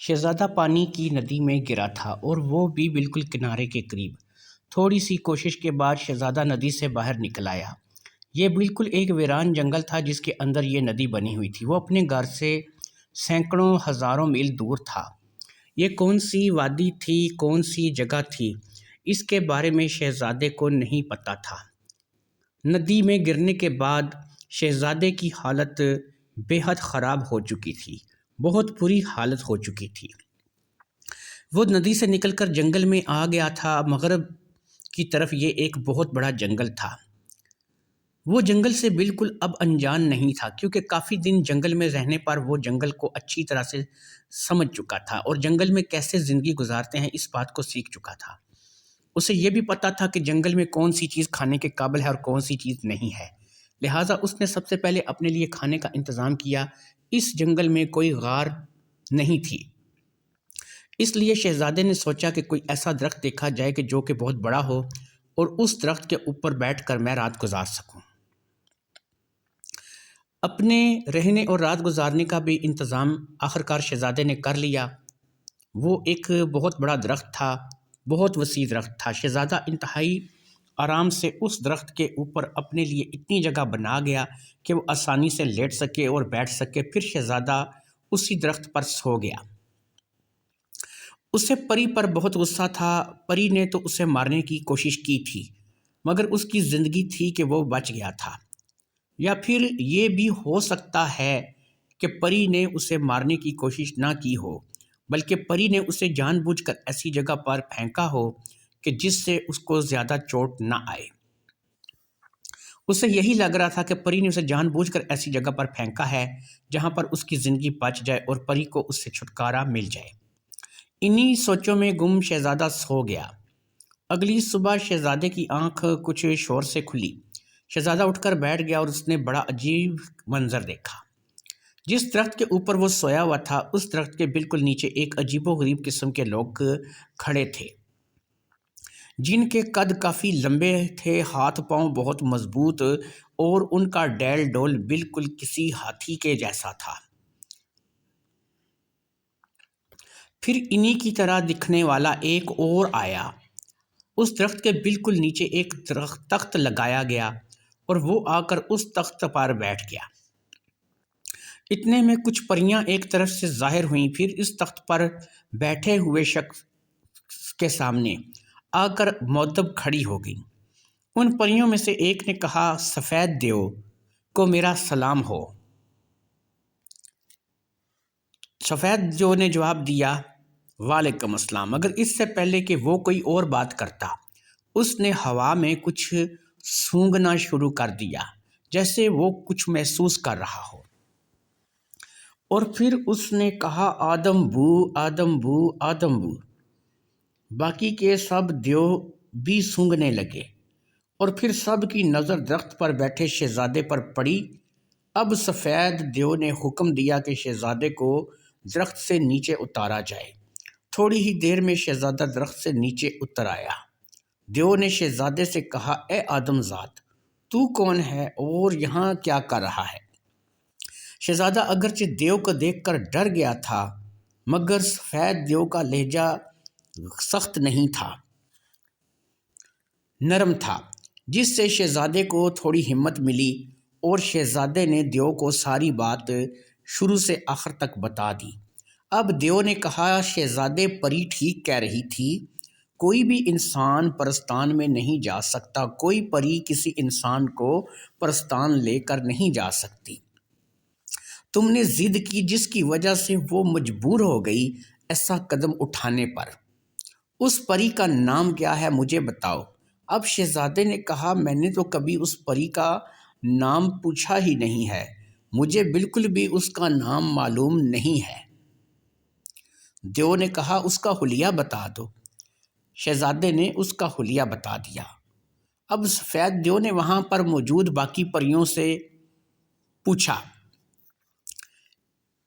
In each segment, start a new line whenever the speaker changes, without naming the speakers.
شہزادہ پانی کی ندی میں گرا تھا اور وہ بھی بالکل کنارے کے قریب۔ تھوڑی سی کوشش کے بعد شہزادہ ندی سے باہر نکل آیا۔ یہ بالکل ایک ویران جنگل تھا جس کے اندر یہ ندی بنی ہوئی تھی۔ وہ اپنے گھر سے سینکڑوں ہزاروں میل دور تھا۔ یہ کون سی وادی تھی، کون سی جگہ تھی، اس کے بارے میں شہزادے کو نہیں پتہ تھا۔ ندی میں گرنے کے بعد شہزادے کی حالت بے حد خراب ہو چکی تھی، بہت بری حالت ہو چکی تھی۔ وہ ندی سے نکل کر جنگل میں آ گیا تھا۔ مغرب کی طرف یہ ایک بہت بڑا جنگل تھا۔ وہ جنگل سے بالکل اب انجان نہیں تھا، کیونکہ کافی دن جنگل میں رہنے پر وہ جنگل کو اچھی طرح سے سمجھ چکا تھا اور جنگل میں کیسے زندگی گزارتے ہیں اس بات کو سیکھ چکا تھا۔ اسے یہ بھی پتہ تھا کہ جنگل میں کون سی چیز کھانے کے قابل ہے اور کون سی چیز نہیں ہے، لہٰذا اس نے سب سے پہلے اپنے لیے کھانے کا انتظام کیا۔ اس جنگل میں کوئی غار نہیں تھی، اس لیے شہزادے نے سوچا کہ کوئی ایسا درخت دیکھا جائے کہ جو کہ بہت بڑا ہو اور اس درخت کے اوپر بیٹھ کر میں رات گزار سکوں۔ اپنے رہنے اور رات گزارنے کا بھی انتظام آخرکار شہزادے نے کر لیا۔ وہ ایک بہت بڑا درخت تھا، بہت وسیع درخت تھا۔ شہزادہ انتہائی آرام سے اس درخت کے اوپر اپنے لیے اتنی جگہ بنا گیا کہ وہ آسانی سے لیٹ سکے اور بیٹھ سکے۔ پھر شہزادہ اسی درخت پر سو گیا۔ اسے پری پر بہت غصہ تھا۔ پری نے تو اسے مارنے کی کوشش کی تھی، مگر اس کی زندگی تھی کہ وہ بچ گیا تھا۔ یا پھر یہ بھی ہو سکتا ہے کہ پری نے اسے مارنے کی کوشش نہ کی ہو، بلکہ پری نے اسے جان بوجھ کر ایسی جگہ پر پھینکا ہو کہ جس سے اس کو زیادہ چوٹ نہ آئے۔ اسے یہی لگ رہا تھا کہ پری نے اسے جان بوجھ کر ایسی جگہ پر پھینکا ہے جہاں پر اس کی زندگی بچ جائے اور پری کو اس سے چھٹکارا مل جائے۔ انہی سوچوں میں گم شہزادہ سو گیا۔ اگلی صبح شہزادے کی آنکھ کچھ شور سے کھلی۔ شہزادہ اٹھ کر بیٹھ گیا اور اس نے بڑا عجیب منظر دیکھا۔ جس درخت کے اوپر وہ سویا ہوا تھا، اس درخت کے بالکل نیچے ایک عجیب و غریب قسم کے لوگ کھڑے تھے، جن کے قد کافی لمبے تھے، ہاتھ پاؤں بہت مضبوط اور ان کا ڈیل ڈول بالکل کسی ہاتھی کے جیسا تھا۔ پھر انہی کی طرح دکھنے والا ایک اور آیا۔ اس درخت کے بالکل نیچے ایک تخت لگایا گیا اور وہ آ کر اس تخت پر بیٹھ گیا۔ اتنے میں کچھ پریاں ایک طرف سے ظاہر ہوئیں، پھر اس تخت پر بیٹھے ہوئے شخص کے سامنے آ کر مؤدب کھڑی ہو گئیں۔ ان پریوں میں سے ایک نے کہا، سفید دیو کو میرا سلام ہو۔ سفید دیو نے جواب دیا، وعلیکم السلام، مگر اس سے پہلے کہ وہ کوئی اور بات کرتا، اس نے ہوا میں کچھ سونگھنا شروع کر دیا، جیسے وہ کچھ محسوس کر رہا ہو، اور پھر اس نے کہا، آدم بو، آدم بو، آدم بو۔ باقی کے سب دیو بھی سونگھنے لگے اور پھر سب کی نظر درخت پر بیٹھے شہزادے پر پڑی۔ اب سفید دیو نے حکم دیا کہ شہزادے کو درخت سے نیچے اتارا جائے۔ تھوڑی ہی دیر میں شہزادہ درخت سے نیچے اتر آیا۔ دیو نے شہزادے سے کہا، اے آدم زاد، تو کون ہے اور یہاں کیا کر رہا ہے؟ شہزادہ اگرچہ دیو کو دیکھ کر ڈر گیا تھا، مگر سفید دیو کا لہجہ سخت نہیں تھا، نرم تھا، جس سے شہزادے کو تھوڑی ہمت ملی اور شہزادے نے دیو کو ساری بات شروع سے آخر تک بتا دی۔ اب دیو نے کہا، شہزادے پری ٹھیک کہہ رہی تھی، کوئی بھی انسان پرستان میں نہیں جا سکتا، کوئی پری کسی انسان کو پرستان لے کر نہیں جا سکتی۔ تم نے ضد کی جس کی وجہ سے وہ مجبور ہو گئی ایسا قدم اٹھانے پر۔ اس پری کا نام کیا ہے، مجھے بتاؤ۔ اب شہزادے نے کہا، میں نے تو کبھی اس پری کا نام پوچھا ہی نہیں ہے، مجھے بالکل بھی اس کا نام معلوم نہیں ہے۔ دیو نے کہا، اس کا حلیہ بتا دو۔ شہزادے نے اس کا حلیہ بتا دیا۔ اب سفید دیو نے وہاں پر موجود باقی پریوں سے پوچھا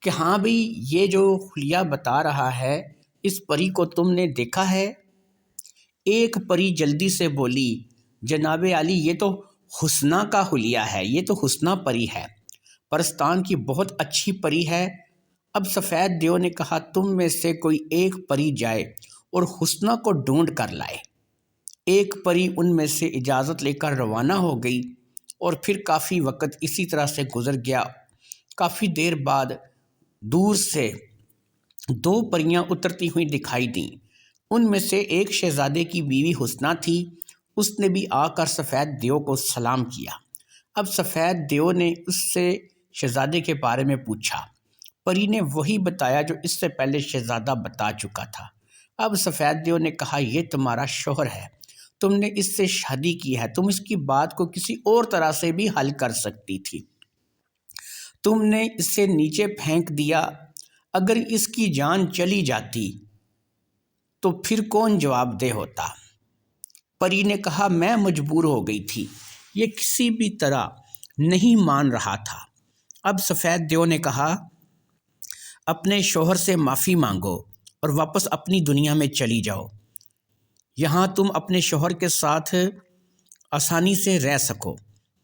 کہ ہاں بھئی، یہ جو حلیہ بتا رہا ہے، اس پری کو تم نے دیکھا ہے؟ ایک پری جلدی سے بولی، جناب عالی، یہ تو حسنہ کا حلیہ ہے، یہ تو حسنہ پری ہے، پرستان کی بہت اچھی پری ہے، اب سفید دیو نے کہا تم میں سے کوئی ایک پری جائے اور حسنہ کو ڈھونڈ کر لائے۔ ایک پری ان میں سے اجازت لے کر روانہ ہو گئی اور پھر کافی وقت اسی طرح سے گزر گیا۔ کافی دیر بعد دور سے دو پریاں اترتی ہوئی دکھائی دیں۔ ان میں سے ایک شہزادے کی بیوی حسنہ تھی۔ اس نے بھی آ کر سفید دیو کو سلام کیا۔ اب سفید دیو نے اس سے شہزادے کے بارے میں پوچھا۔ پری نے وہی بتایا جو اس سے پہلے شہزادہ بتا چکا تھا۔ اب سفید دیو نے کہا یہ تمہارا شوہر ہے، تم نے اس سے شادی کی ہے، تم اس کی بات کو کسی اور طرح سے بھی حل کر سکتی تھی، تم نے اسے نیچے پھینک دیا۔ اگر اس کی جان چلی جاتی تو پھر کون جواب دہ ہوتا؟ پری نے کہا میں مجبور ہو گئی تھی، یہ کسی بھی طرح نہیں مان رہا تھا۔ اب سفید دیو نے کہا اپنے شوہر سے معافی مانگو اور واپس اپنی دنیا میں چلی جاؤ، یہاں تم اپنے شوہر کے ساتھ آسانی سے رہ سکو۔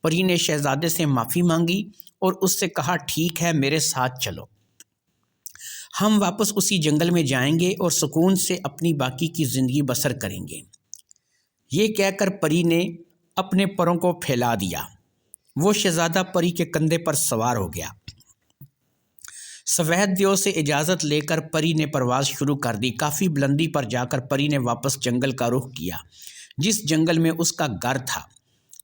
پری نے شہزادے سے معافی مانگی اور اس سے کہا ٹھیک ہے میرے ساتھ چلو، ہم واپس اسی جنگل میں جائیں گے اور سکون سے اپنی باقی کی زندگی بسر کریں گے۔ یہ کہہ کر پری نے اپنے پروں کو پھیلا دیا۔ وہ شہزادہ پری کے کندھے پر سوار ہو گیا۔ سفید دیو سے اجازت لے کر پری نے پرواز شروع کر دی۔ کافی بلندی پر جا کر پری نے واپس جنگل کا رخ کیا جس جنگل میں اس کا گھر تھا۔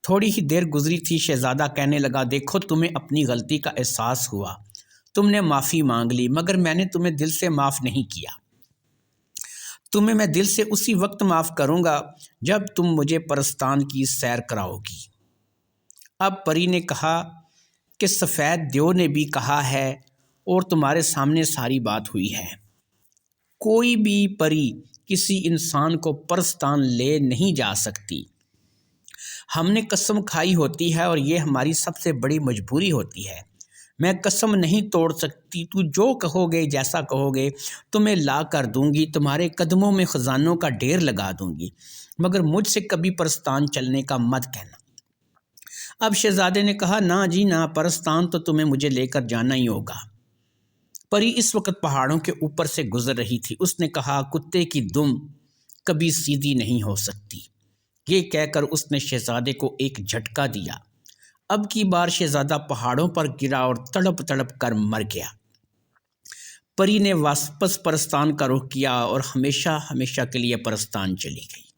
تھوڑی ہی دیر گزری تھی، شہزادہ کہنے لگا دیکھو تمہیں اپنی غلطی کا احساس ہوا، تم نے معافی مانگ لی، مگر میں نے تمہیں دل سے معاف نہیں کیا۔ تمہیں میں دل سے اسی وقت معاف کروں گا جب تم مجھے پرستان کی سیر کراؤ گی۔ اب پری نے کہا کہ سفید دیو نے بھی کہا ہے اور تمہارے سامنے ساری بات ہوئی ہے۔ کوئی بھی پری کسی انسان کو پرستان لے نہیں جا سکتی۔ ہم نے قسم کھائی ہوتی ہے اور یہ ہماری سب سے بڑی مجبوری ہوتی ہے۔ میں قسم نہیں توڑ سکتی، تو جو کہو گے جیسا کہو گے تمہیں لا کر دوں گی، تمہارے قدموں میں خزانوں کا ڈھیر لگا دوں گی، مگر مجھ سے کبھی پرستان چلنے کا مت کہنا۔ اب شہزادے نے کہا نہ جی نہ، پرستان تو تمہیں مجھے لے کر جانا ہی ہوگا۔ پری اس وقت پہاڑوں کے اوپر سے گزر رہی تھی۔ اس نے کہا کتے کی دم کبھی سیدھی نہیں ہو سکتی۔ یہ کہہ کر اس نے شہزادے کو ایک جھٹکا دیا۔ اب کی بار شہزادہ پہاڑوں پر گرا اور تڑپ تڑپ کر مر گیا۔ پری نے واپس پرستان کا رخ کیا اور ہمیشہ ہمیشہ کے لیے پرستان چلی گئی۔